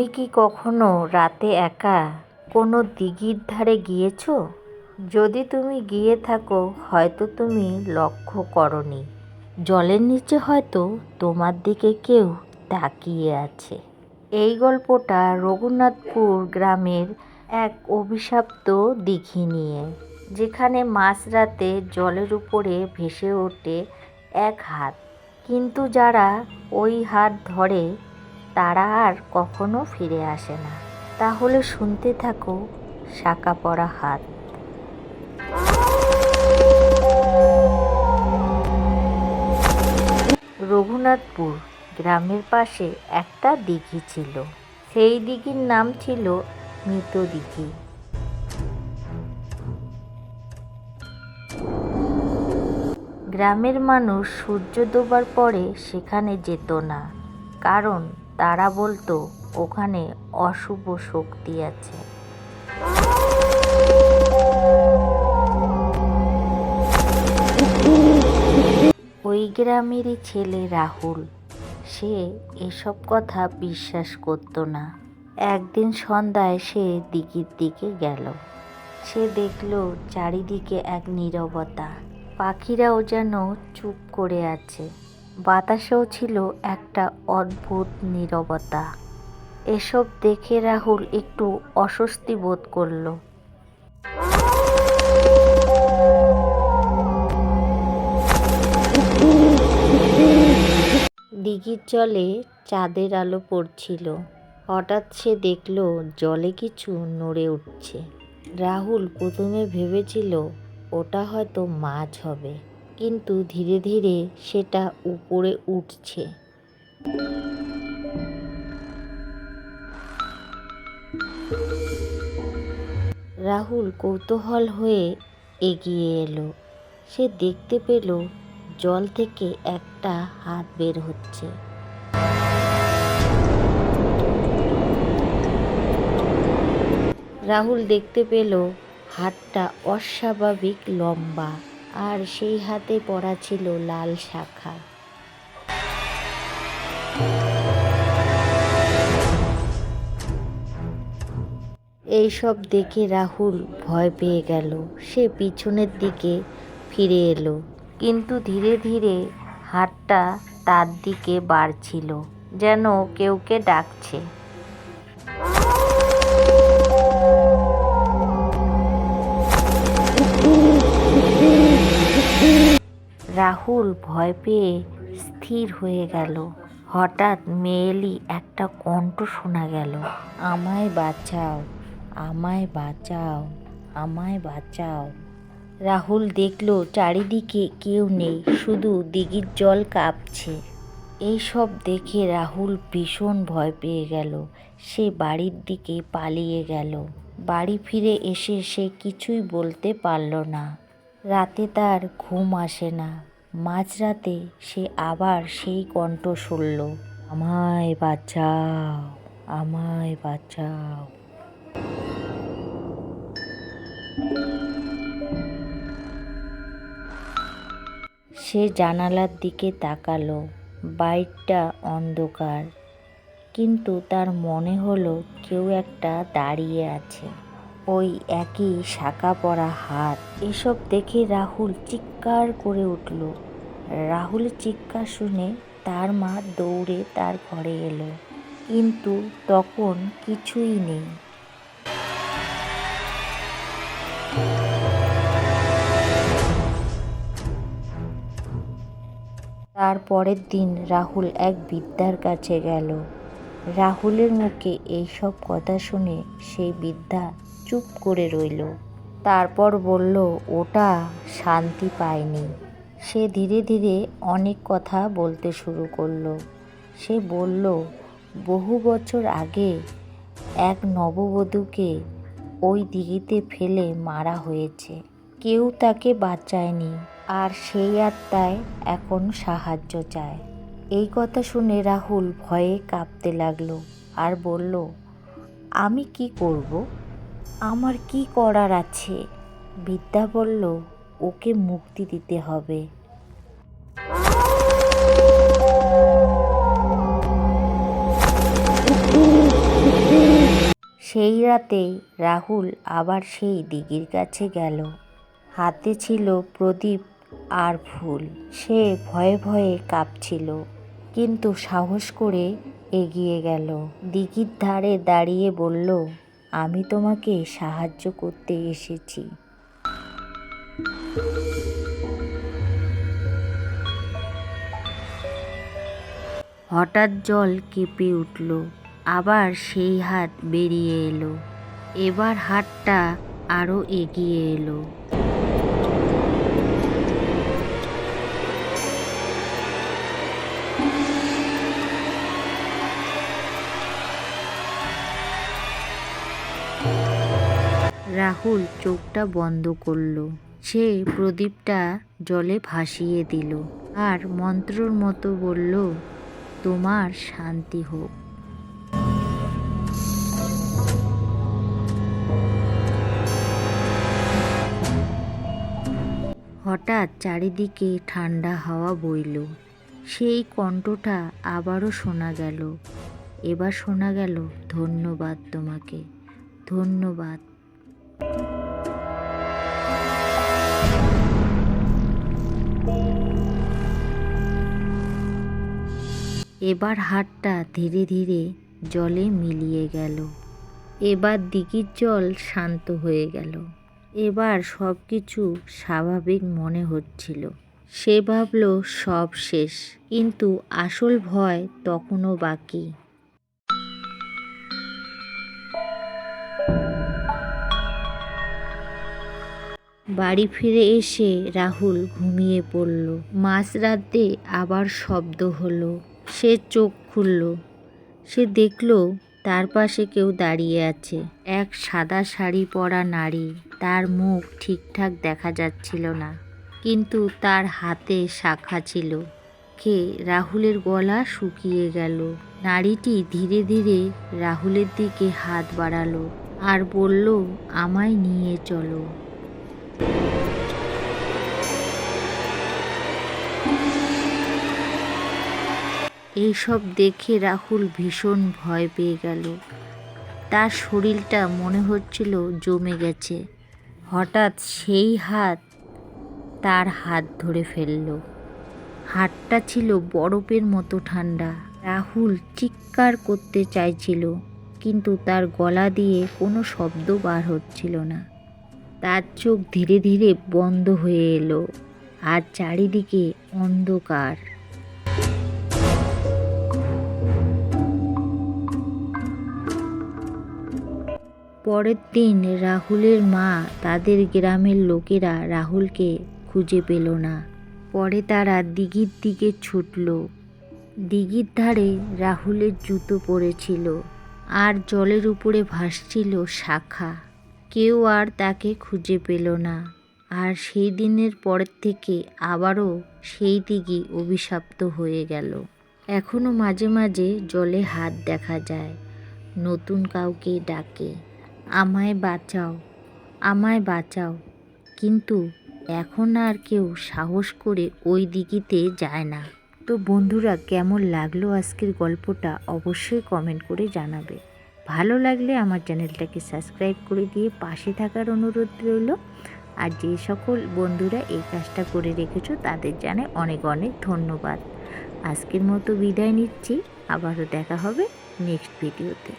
তুমি কি কখনো রাতে একা কোনো দিঘির ধারে গিয়েছো? যদি তুমি গিয়ে থাকো, হয়তো তুমি লক্ষ্য করোনি, জলের নিচে হয়তো তোমার দিকে কেউ তাকিয়ে আছে। এই গল্পটা রঘুনাথপুর গ্রামের এক অভিশপ্ত দিঘি নিয়ে, যেখানে মাঝরাতে জলের উপরে ভেসে ওঠে এক হাত, কিন্তু যারা ওই হাত ধরে তারা আর কখনো ফিরে আসে না। তাহলে শুনতে থাকো শাঁখা পরা হাত। রঘুনাথপুর গ্রামের পাশে একটা দিঘি ছিল। সেই দিঘির নাম ছিল মৃত দিঘি। গ্রামের মানুষ সূর্য ডোবার পরে সেখানে যেত না, কারণ তারা বলতো ওখানে অশুভ শক্তি আছে। ওই গ্রামেরই ছেলে রাহুল, সে এসব কথা বিশ্বাস করত না। একদিন সন্ধ্যায় সে দিঘির দিকে গেল। সে দেখল চারিদিকে এক নীরবতা, পাখিরাও যেন চুপ করে আছে, বাতাসেও ছিল একটা অদ্ভুত নীরবতা। এসব দেখে রাহুল একটু অস্বস্তি বোধ করল। দিঘির জলে চাঁদের আলো পড়ছিল। হঠাৎ সে দেখল জলে কিছু নড়ে উঠছে। রাহুল প্রথমে ভেবেছিল ওটা হয়তো মাছ হবে, কিন্তু ধীরে ধীরে সেটা উপরে উঠছে। রাহুল কৌতূহল হয়ে এগিয়ে এলো। সে দেখতে পেল জল থেকে একটা হাত বের হচ্ছে। রাহুল দেখতে পেল হাতটা অস্বাভাবিক লম্বা, আর সেই হাতে পরা ছিল লাল শাঁখা। এইসব দেখে রাহুল ভয় পেয়ে গেল। সে পিছনের দিকে ফিরে এলো, কিন্তু ধীরে ধীরে হাতটা তার দিকে বাড়ছিল, যেন কেউকে ডাকছে। রাহুল ভয় পেয়ে স্থির হয়ে গেল। হঠাৎ মেয়েলি একটা কণ্ঠ শোনা গেল, আমায় বাঁচাও, আমায় বাঁচাও, আমায় বাঁচাও। রাহুল দেখল চারিদিকে কেউ নেই, শুধু দিঘির জল কাঁপছে। এইসব দেখে রাহুল ভীষণ ভয় পেয়ে গেল। সে বাড়ির দিকে পালিয়ে গেল। বাড়ি ফিরে এসে সে কিছুই বলতে পারল না। রাতে তার ঘুম আসে না। মাঝরাতে সে আবার সেই কণ্ঠ শুনল, আমায় বাঁচাও, আমায় বাঁচাও। সে জানালার দিকে তাকালো। বাইরটা অন্ধকার, কিন্তু তার মনে হলো কেউ একটা দাঁড়িয়ে আছে। ওই একই শাঁখা পরা হাত। এসব দেখে রাহুল চিৎকার করে উঠল। রাহুলের চিৎকার শুনে তার মা দৌড়ে তার ঘরে এলো, কিন্তু তখন কিছুই নেই। তার পরের দিন রাহুল এক বৃদ্ধার কাছে গেল। রাহুলের মুখে এইসব কথা শুনে সেই বৃদ্ধা চুপ করে রইল। তারপর বলল ওটা শান্তি পায়নি। সে ধীরে ধীরে অনেক কথা বলতে শুরু করলো। সে বলল, বহু বছর আগে এক নববধূকে ওই দিঘিতে ফেলে মারা হয়েছে। কেউ তাকে বাঁচায়নি, আর সেই আত্মায় এখন সাহায্য চায়। এই কথা শুনে রাহুল ভয়ে কাঁপতে লাগলো আর বলল, আমি কি করব? আমার কি করার আছে? বৃদ্ধা বলল, ওকে মুক্তি দিতে হবে। সেই রাতে রাহুল আবার সেই দিঘির কাছে গেল। হাতে ছিল প্রদীপ আর ফুল। সে ভয়ে ভয়ে কাঁপছিল, কিন্তু সাহস করে এগিয়ে গেল। দিঘির ধারে দাঁড়িয়ে বলল, আমি তোমাকে সাহায্য করতে এসেছি। হঠাৎ জল কেঁপে উঠল, আবার সেই হাত বেরিয়ে এলো। এবার হাতটা আরো এগিয়ে এলো। রাহুল চোখটা বন্ধ করল। সে প্রদীপটা জলে ভাসিয়ে দিল আর মন্ত্রর মতো বলল, তোমার শান্তি হোক। হঠাৎ চারিদিকে ঠান্ডা হাওয়া বইল। সেই কণ্ঠটা আবারও শোনা গেল। এবার শোনা গেল, ধন্যবাদ তোমাকে, ধন্যবাদ। এবার হাতটা ধীরে ধীরে জলে মিলিয়ে গেল। এবার দিঘির জল শান্ত হয়ে গেল। এবার সব কিছু স্বাভাবিক মনে হচ্ছিল। সে ভাবল সব শেষ, কিন্তু আসল ভয় তখনও বাকি। বাড়ি ফিরে এসে রাহুল ঘুমিয়ে পড়ল। মাঝরাতে আবার শব্দ হলো। সে চোখ খুলল। সে দেখল তার পাশে কেউ দাঁড়িয়ে আছে। এক সাদা শাড়ি পরা নারী। তার মুখ ঠিকঠাক দেখা যাচ্ছিল না, কিন্তু তার হাতে শাখা ছিল। কে? রাহুলের গলা শুকিয়ে গেল। নারীটি ধীরে ধীরে রাহুলের দিকে হাত বাড়ালো আর বলল, আমায় নিয়ে চলো। এইসব দেখে রাহুল ভীষণ ভয় পেয়ে গেল। তার শরীরটা মনে হচ্ছিল জমে গেছে। হঠাৎ সেই হাত তার হাত ধরে ফেলল। হাতটা ছিল বরফের মতো ঠান্ডা। রাহুল চিৎকার করতে চাইছিল, কিন্তু তার গলা দিয়ে কোনো শব্দ বার হচ্ছিল না। তার চোখ ধীরে ধীরে বন্ধ হয়ে এলো, আর চারিদিকে অন্ধকার। পরের দিন রাহুলের মা তাদের গ্রামের লোকেরা রাহুলকে খুঁজে পেল না। পরে তারা দিঘির দিকে ছুটল। দিঘির ধারে রাহুলের জুতো পড়েছিল, আর জলের উপরে ভাসছিল শাখা। কেউ আর তাকে খুঁজে পেল না। আর সেই দিনের পরের থেকে আবারও সেই দিঘি অভিশপ্ত হয়ে গেল। এখনো মাঝে মাঝে জলে হাত দেখা যায়, নতুন কাউকে ডাকে, আমায় বাঁচাও, আমায় বাঁচাও। কিন্তু এখন আর কেউ সাহস করে ওই দিঘিতে যায় না। তো বন্ধুরা, কেমন লাগলো আজকের গল্পটা অবশ্যই কমেন্ট করে জানাবে। ভালো লাগলে আমার চ্যানেলটাকে সাবস্ক্রাইব করে দিয়ে পাশে থাকার অনুরোধ রইল। আর যে সকল বন্ধুরা এই কাজটা করে রেখেছো তাদের জানাই অনেক অনেক ধন্যবাদ। আজকের মতো বিদায় নিচ্ছি। আবারও দেখা হবে নেক্সট ভিডিওতে।